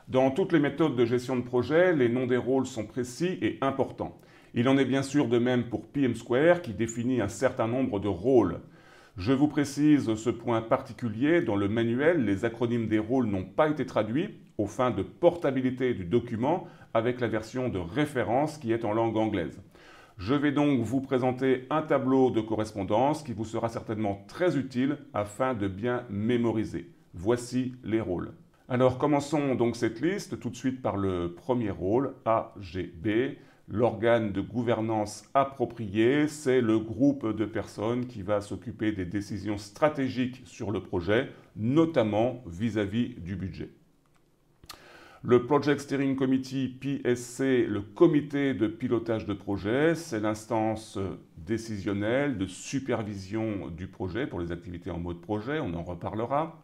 Dans toutes les méthodes de gestion de projet, les noms des rôles sont précis et importants. Il en est bien sûr de même pour PM Square qui définit un certain nombre de rôles. Je vous précise ce point particulier, dans le manuel, les acronymes des rôles n'ont pas été traduits aux fins de portabilité du document avec la version de référence qui est en langue anglaise. Je vais donc vous présenter un tableau de correspondance qui vous sera certainement très utile afin de bien mémoriser. Voici les rôles. Alors commençons donc cette liste tout de suite par le premier rôle, AGB. L'organe de gouvernance approprié, c'est le groupe de personnes qui va s'occuper des décisions stratégiques sur le projet, notamment vis-à-vis du budget. Le Project Steering Committee, PSC, le comité de pilotage de projet, c'est l'instance décisionnelle de supervision du projet pour les activités en mode projet, on en reparlera.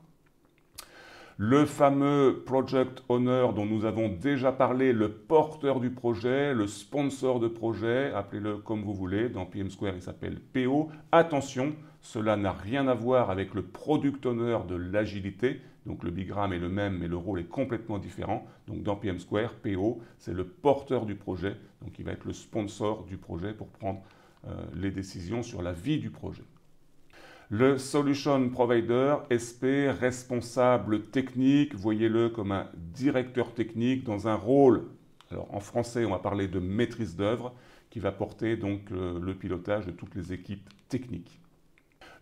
Le fameux Project Owner dont nous avons déjà parlé, le porteur du projet, le sponsor de projet, appelez-le comme vous voulez, dans PM Square il s'appelle PO. Attention, cela n'a rien à voir avec le Product Owner de l'agilité, donc le bigramme est le même mais le rôle est complètement différent. Donc dans PM Square, PO c'est le porteur du projet, donc il va être le sponsor du projet pour prendre les décisions sur la vie du projet. Le Solution Provider, SP, responsable technique, voyez-le comme un directeur technique dans un rôle, alors en français on va parler de maîtrise d'œuvre, qui va porter donc le pilotage de toutes les équipes techniques.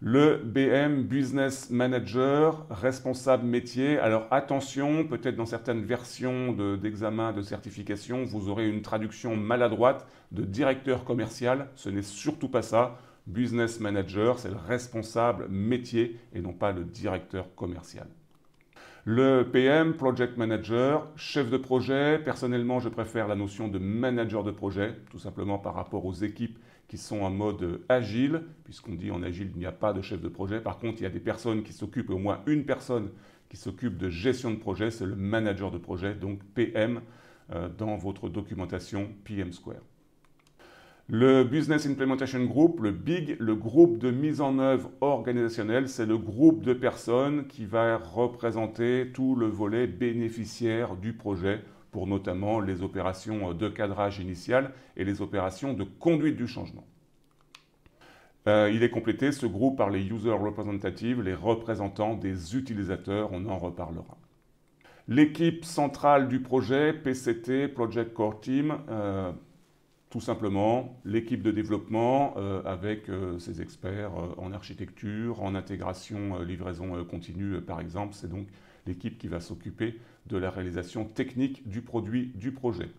Le BM, Business Manager, responsable métier. Alors attention, peut-être dans certaines versions d'examen de certification, vous aurez une traduction maladroite de directeur commercial, ce n'est surtout pas ça. Business Manager, c'est le responsable métier et non pas le directeur commercial. Le PM, Project Manager, chef de projet. Personnellement, je préfère la notion de manager de projet, tout simplement par rapport aux équipes qui sont en mode agile, puisqu'on dit en agile, il n'y a pas de chef de projet. Par contre, il y a des personnes qui s'occupent, au moins une personne qui s'occupe de gestion de projet, c'est le manager de projet, donc PM dans votre documentation PM Square. Le Business Implementation Group, le BIG, le groupe de mise en œuvre organisationnelle, c'est le groupe de personnes qui va représenter tout le volet bénéficiaire du projet pour notamment les opérations de cadrage initial et les opérations de conduite du changement. Il est complété, ce groupe, par les User Representatives, les représentants des utilisateurs, on en reparlera. L'équipe centrale du projet, PCT, Project Core Team, tout simplement, l'équipe de développement avec ses experts en architecture, en intégration, livraison continue par exemple, c'est donc l'équipe qui va s'occuper de la réalisation technique du produit du projet.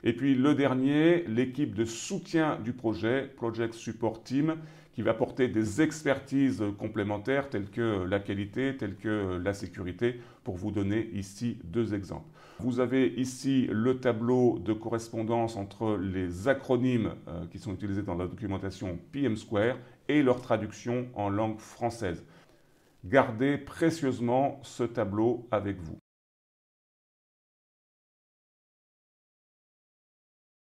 Et puis le dernier, l'équipe de soutien du projet, Project Support Team, qui va porter des expertises complémentaires telles que la qualité, telles que la sécurité, pour vous donner ici deux exemples. Vous avez ici le tableau de correspondance entre les acronymes qui sont utilisés dans la documentation PM Square et leur traduction en langue française. Gardez précieusement ce tableau avec vous.